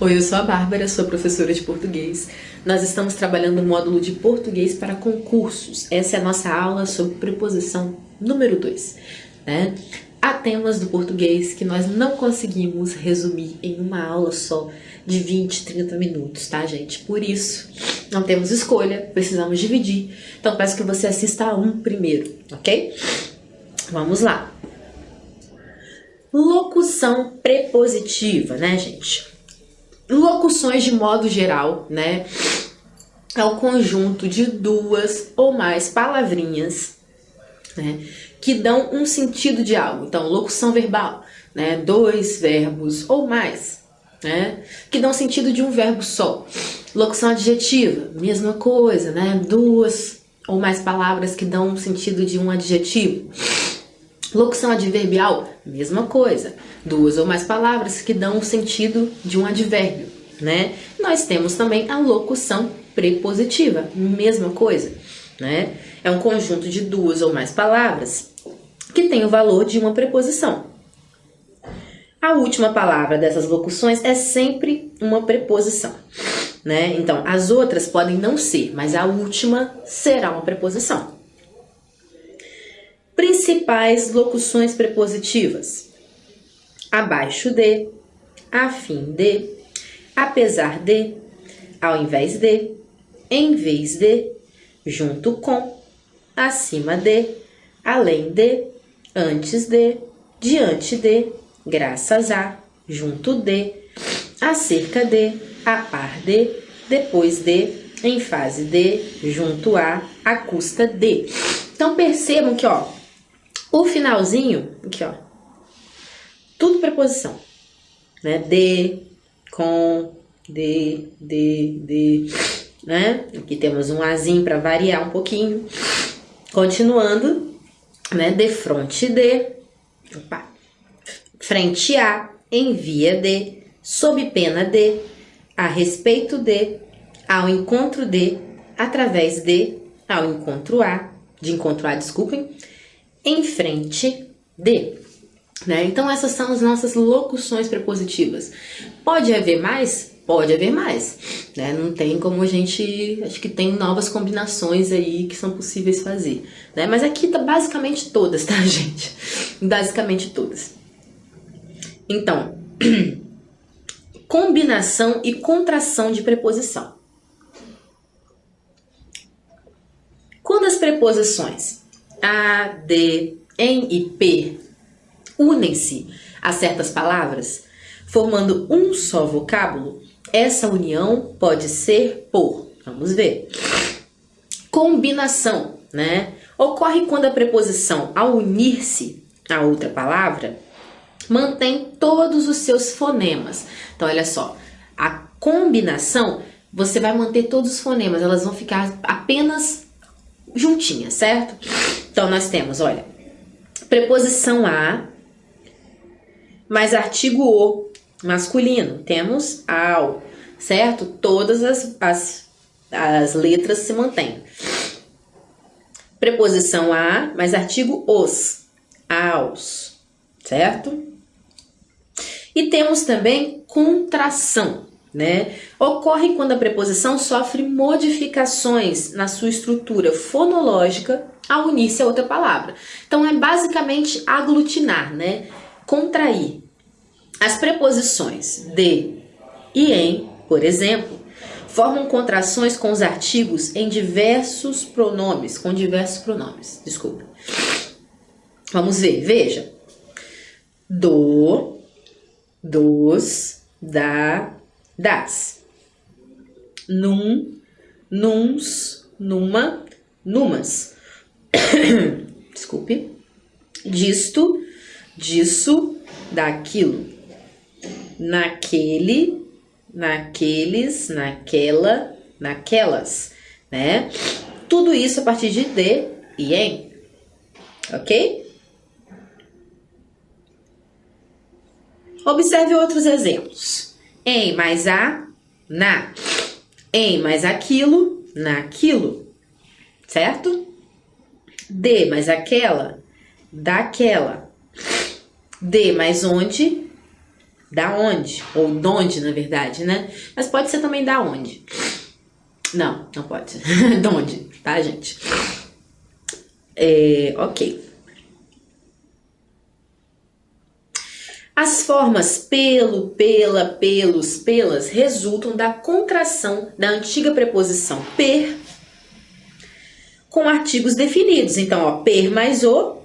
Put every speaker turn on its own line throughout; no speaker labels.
Oi, eu sou a Bárbara, sou professora de português. Nós estamos trabalhando o módulo de português para concursos. Essa é a nossa aula sobre preposição número 2, né? Há temas do português que nós não conseguimos resumir em uma aula só de 20, 30 minutos, tá, gente? Por isso, não temos escolha, precisamos dividir. Então, peço que você assista a um primeiro, ok? Vamos lá. Locução prepositiva, né, gente? Locuções de modo geral, né? É o conjunto de duas ou mais palavrinhas, né, que dão um sentido de algo. Então, locução verbal, né? Dois verbos ou mais, né? Que dão sentido de um verbo só. Locução adjetiva, mesma coisa, né? Duas ou mais palavras que dão um sentido de um adjetivo. Locução adverbial, mesma coisa. Duas ou mais palavras que dão o sentido de um advérbio, né? Nós temos também a locução prepositiva, mesma coisa, né? É um conjunto de duas ou mais palavras que tem o valor de uma preposição. A última palavra dessas locuções é sempre uma preposição, né? Então, as outras podem não ser, mas a última será uma preposição. Principais locuções prepositivas: abaixo de, a fim de, apesar de, ao invés de, em vez de, junto com, acima de, além de, antes de, diante de, graças a, junto de, acerca de, a par de, depois de, em fase de, junto a custa de. Então percebam que, ó, o finalzinho, aqui, ó, tudo preposição, né? De, com, de, né? Aqui temos um azinho para variar um pouquinho. Continuando, né? De fronte de, opa, frente a, em via de, sob pena de, a respeito de, ao encontro de, através de, ao encontro a, de encontro a, desculpem, em frente de, né? Então essas são as nossas locuções prepositivas. Pode haver mais? Pode haver mais, né? Não tem como a gente... Acho que tem novas combinações aí que são possíveis fazer, né? Mas aqui tá basicamente todas, tá, gente? Basicamente todas. Então, combinação e contração de preposição. Quando as preposições a, de, em e p unem-se a certas palavras, formando um só vocábulo, essa união pode ser por, vamos ver, combinação, né? Ocorre quando a preposição, ao unir-se a outra palavra, mantém todos os seus fonemas. Então, olha só, a combinação, você vai manter todos os fonemas, elas vão ficar apenas juntinhas, certo? Então, nós temos, olha, preposição a, mais artigo o, masculino. Temos ao, certo? Todas as letras se mantêm. Preposição a, mais artigo os, aos, certo? E temos também contração, né? Ocorre quando a preposição sofre modificações na sua estrutura fonológica ao unir-se a outra palavra. Então, é basicamente aglutinar, né? Contrair. As preposições de e em, por exemplo, formam contrações com os artigos em diversos pronomes, desculpa. Vamos ver, veja. Do, dos, da, das. Num, nuns, numa, numas. Desculpe. Disto, disso, daquilo. Naquele, naqueles, naquela, naquelas, né? Tudo isso a partir de e em, ok? Observe outros exemplos. Em mais a, na. Em mais aquilo, naquilo, certo? De mais aquela, daquela. De mais onde, Da onde? Ou donde, na verdade, né? Mas pode ser também da onde. Não, não pode ser. Donde, tá, gente? Ok. As formas pelo, pela, pelos, pelas resultam da contração da antiga preposição per com artigos definidos. Então, ó, per mais o,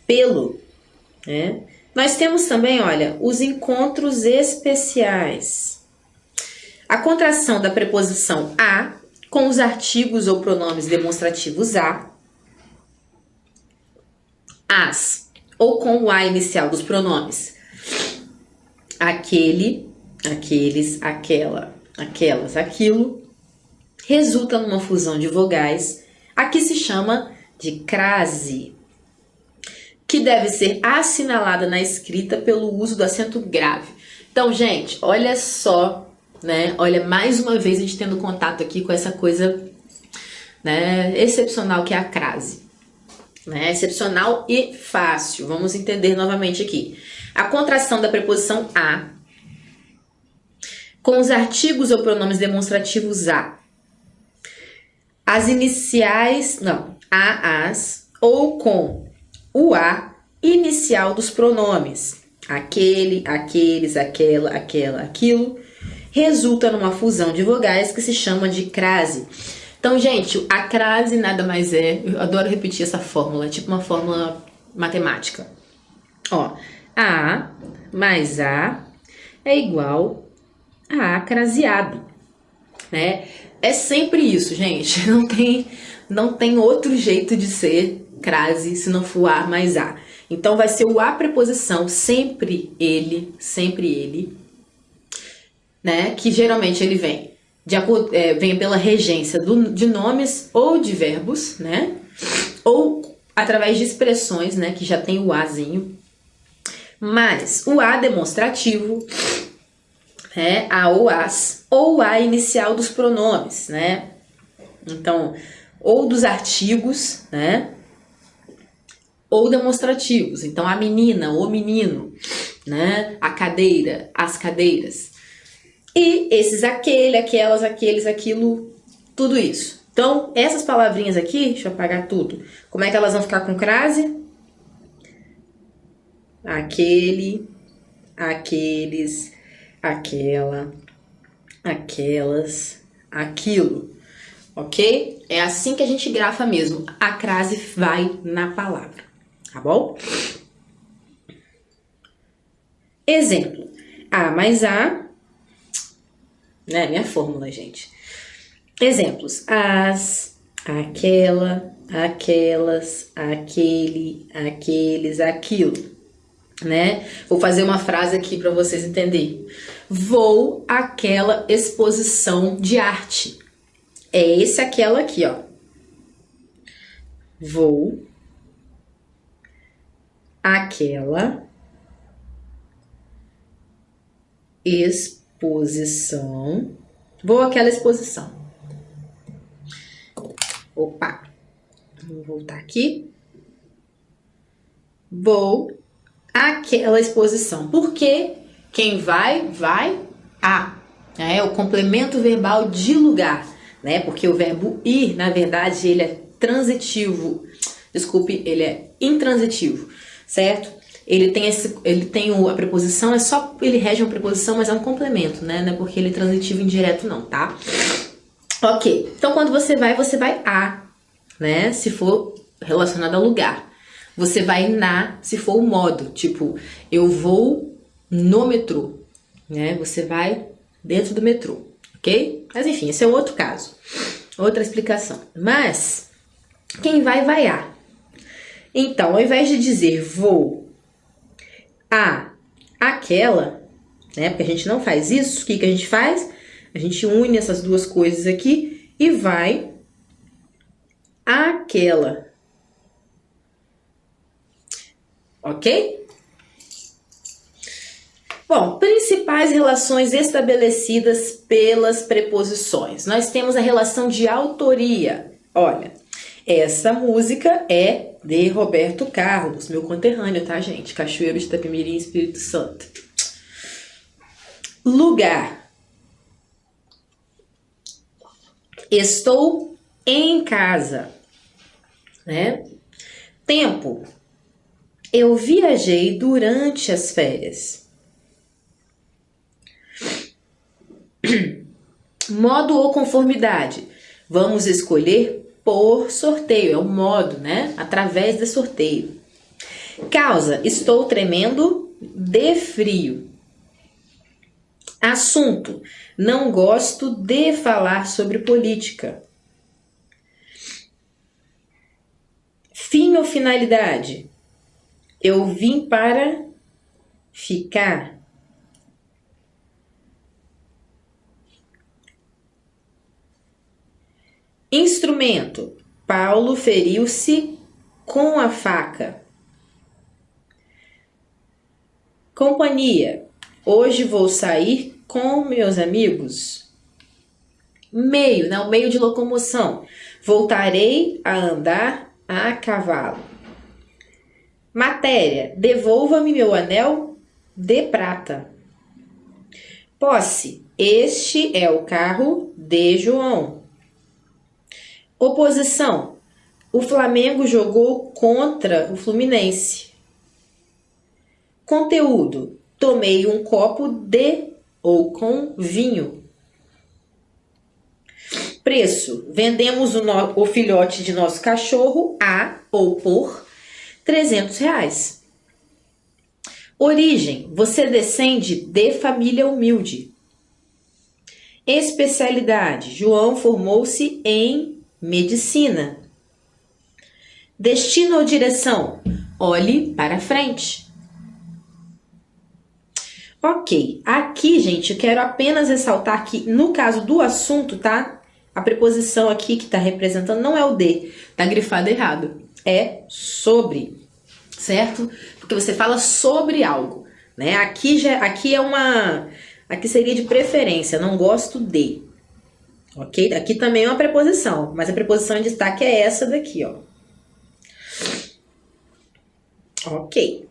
pelo, né? Nós temos também, olha, os encontros especiais. A contração da preposição a com os artigos ou pronomes demonstrativos a, as, ou com o a inicial dos pronomes aquele, aqueles, aquela, aquelas, aquilo, resulta numa fusão de vogais, a que se chama de crase, que deve ser assinalada na escrita pelo uso do acento grave. Então, gente, olha só, né? Olha, mais uma vez a gente tendo contato aqui com essa coisa, né, excepcional que é a crase. Né? Excepcional e fácil. Vamos entender novamente aqui. A contração da preposição a com os artigos ou pronomes demonstrativos a. As iniciais, não, a, as, ou com o a inicial dos pronomes, aquele, aqueles, aquela, aquela, aquilo, resulta numa fusão de vogais que se chama de crase. Então, gente, a crase nada mais é, eu adoro repetir essa fórmula, é tipo uma fórmula matemática. Ó, a mais a é igual a craseado, né? É sempre isso, gente. Não tem outro jeito de ser crase se não for a mais a. Então vai ser o a preposição, sempre ele, né? Que geralmente ele vem vem pela regência de nomes ou de verbos, né? Ou através de expressões, né? Que já tem o azinho. Mas o a demonstrativo, né? A ou as, ou a inicial dos pronomes, né? Então, ou dos artigos, né? Ou demonstrativos. Então, a menina, o menino, né? A cadeira, as cadeiras. E esses aquele, aquelas, aqueles, aquilo, tudo isso. Então, essas palavrinhas aqui, deixa eu apagar tudo. Como é que elas vão ficar com crase? Aquele, aqueles, aquela, aquelas, aquilo. Ok? É assim que a gente grafa mesmo. A crase vai na palavra. Tá bom? Exemplo. A mais a, né? Minha fórmula, gente. Exemplos. As, aquela, aquelas, aquele, aqueles, aquilo. Né? Vou fazer uma frase aqui para vocês entenderem. Vou àquela exposição de arte. É esse, aquela aqui, ó. Vou àquela exposição. Vou àquela exposição. Opa. Vou voltar aqui. Vou àquela exposição. Porque quem vai a. É o complemento verbal de lugar. Né? Porque o verbo ir, na verdade, ele é transitivo. Desculpe, ele é intransitivo, certo? Ele tem a preposição, é só ele rege uma preposição, mas é um complemento, né? Não é porque ele é transitivo indireto não, tá? Ok. Então quando você vai a, né? Se for relacionado ao lugar. Você vai na, se for o modo, tipo, eu vou no metrô, né? Você vai dentro do metrô. Ok? Mas enfim, esse é outro caso. Outra explicação. Mas, quem vai a. Então, ao invés de dizer vou a aquela, né? Porque a gente não faz isso, o que a gente faz? A gente une essas duas coisas aqui e vai àquela. Ok? Bom, principais relações estabelecidas pelas preposições. Nós temos a relação de autoria. Olha, essa música é de Roberto Carlos, meu conterrâneo, tá, gente? Cachoeiro de Itapemirim, Espírito Santo. Lugar. Estou em casa, né? Tempo. Eu viajei durante as férias. Modo ou conformidade. Vamos escolher por sorteio. É o modo, né? Através de sorteio. Causa. Estou tremendo de frio. Assunto. Não gosto de falar sobre política. Fim ou finalidade. Eu vim para ficar. Instrumento. Paulo feriu-se com a faca. Companhia. Hoje vou sair com meus amigos. Meio, né? O meio de locomoção. Voltarei a andar a cavalo. Matéria. Devolva-me meu anel de prata. Posse. Este é o carro de João. Oposição. O Flamengo jogou contra o Fluminense. Conteúdo. Tomei um copo de ou com vinho. Preço. Vendemos o filhote de nosso cachorro a ou por R$300. Origem. Você descende de família humilde. Especialidade. João formou-se em medicina. Destino ou direção? Olhe para frente. Ok, aqui, gente, eu quero apenas ressaltar que, no caso do assunto, tá? A preposição aqui que está representando não é o de, tá grifado errado. É sobre, certo? Porque você fala sobre algo, né? Aqui seria de preferência, não gosto de. Ok? Aqui também é uma preposição, mas a preposição em destaque é essa daqui, ó. Ok.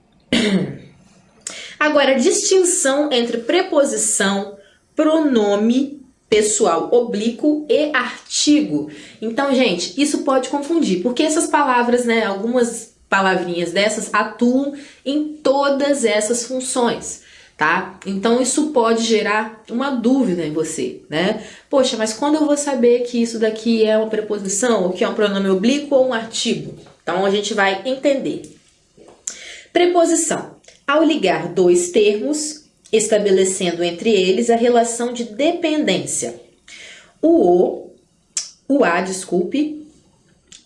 Agora, distinção entre preposição, pronome pessoal oblíquo e artigo. Então, gente, isso pode confundir, porque essas palavras, né, algumas palavrinhas dessas atuam em todas essas funções, tá? Então, isso pode gerar uma dúvida em você, né? Poxa, mas quando eu vou saber que isso daqui é uma preposição, ou que é um pronome oblíquo ou um artigo? Então, a gente vai entender. Preposição. Ao ligar dois termos, estabelecendo entre eles a relação de dependência. O A,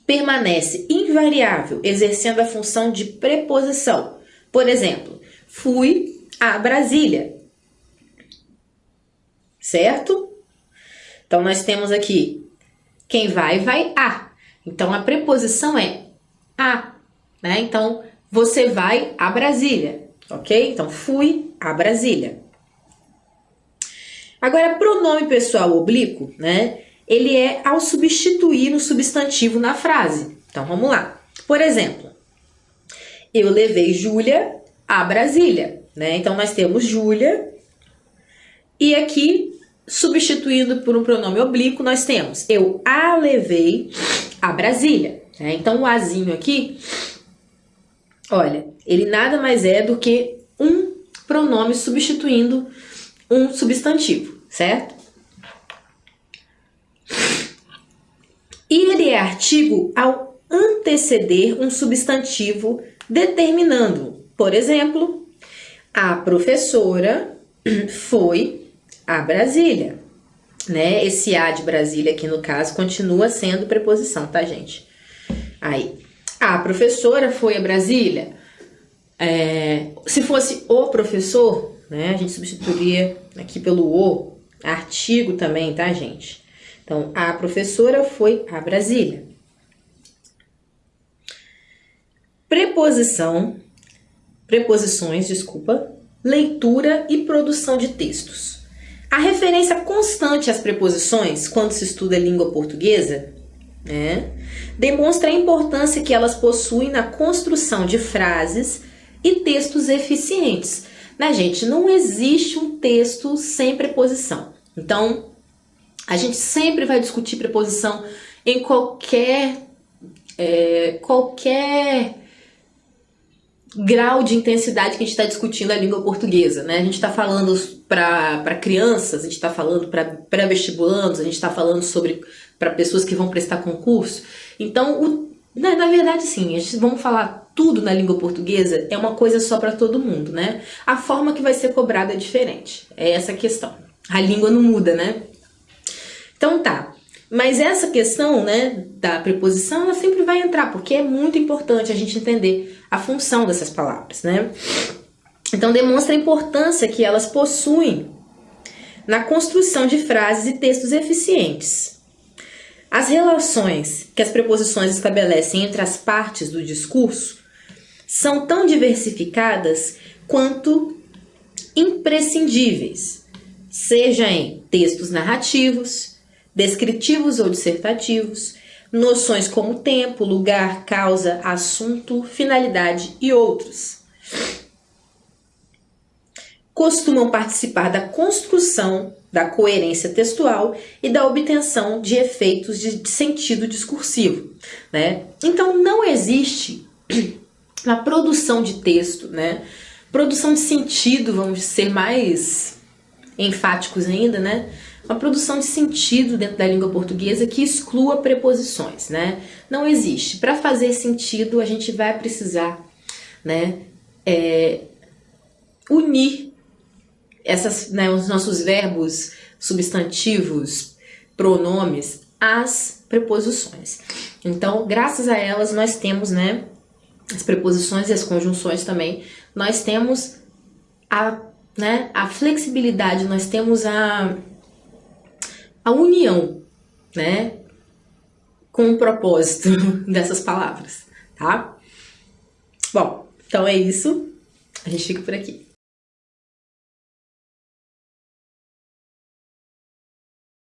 permanece invariável, exercendo a função de preposição. Por exemplo, fui a Brasília. Certo? Então, nós temos aqui, quem vai a. Então, a preposição é a, né? Então, você vai a Brasília. Ok? Então, fui a Brasília. Agora, pronome pessoal oblíquo, né? Ele é ao substituir um substantivo na frase. Então, vamos lá. Por exemplo, eu levei Júlia a Brasília, né? Então, nós temos Júlia e aqui, substituindo por um pronome oblíquo, nós temos eu a levei a Brasília, né? Então, o azinho aqui, olha, ele nada mais é do que um pronome substituindo um substantivo, certo? E ele é artigo ao anteceder um substantivo determinando, por exemplo, a professora foi a Brasília, né? Esse a de Brasília aqui no caso continua sendo preposição, tá, gente? Aí, a professora foi a Brasília. Se fosse o professor, né, a gente substituiria aqui pelo o, artigo também, tá, gente? Então, a professora foi a Brasília. Preposições, leitura e produção de textos. A referência constante às preposições, quando se estuda a língua portuguesa, demonstra a importância que elas possuem na construção de frases e textos eficientes. né, gente? Não existe um texto sem preposição. Então, a gente sempre vai discutir preposição em qualquer grau de intensidade que a gente está discutindo a língua portuguesa, né? A gente está falando para crianças, a gente está falando para pré-vestibulandos, a gente está falando para pessoas que vão prestar concurso. Então, na verdade, sim, a gente vamos falar tudo na língua portuguesa, é uma coisa só para todo mundo, né? A forma que vai ser cobrada é diferente, é essa a questão. A língua não muda, né? Então tá. Mas essa questão, né, da preposição, ela sempre vai entrar, porque é muito importante a gente entender a função dessas palavras, né? Então demonstra a importância que elas possuem na construção de frases e textos eficientes. As relações que as preposições estabelecem entre as partes do discurso são tão diversificadas quanto imprescindíveis, seja em textos narrativos, descritivos ou dissertativos, noções como tempo, lugar, causa, assunto, finalidade e outros. Costumam participar da construção da coerência textual e da obtenção de efeitos de sentido discursivo, né? Então não existe na produção de texto, né? Produção de sentido, vamos ser mais enfáticos ainda, né? Uma produção de sentido dentro da língua portuguesa que exclua preposições, né? Não existe. Para fazer sentido, a gente vai precisar, né, unir essas, né, os nossos verbos, substantivos, pronomes, às preposições. Então, graças a elas, nós temos, né, as preposições e as conjunções também, nós temos a flexibilidade, nós temos a união, né, com o propósito dessas palavras, tá? Bom, então é isso. A gente fica por aqui.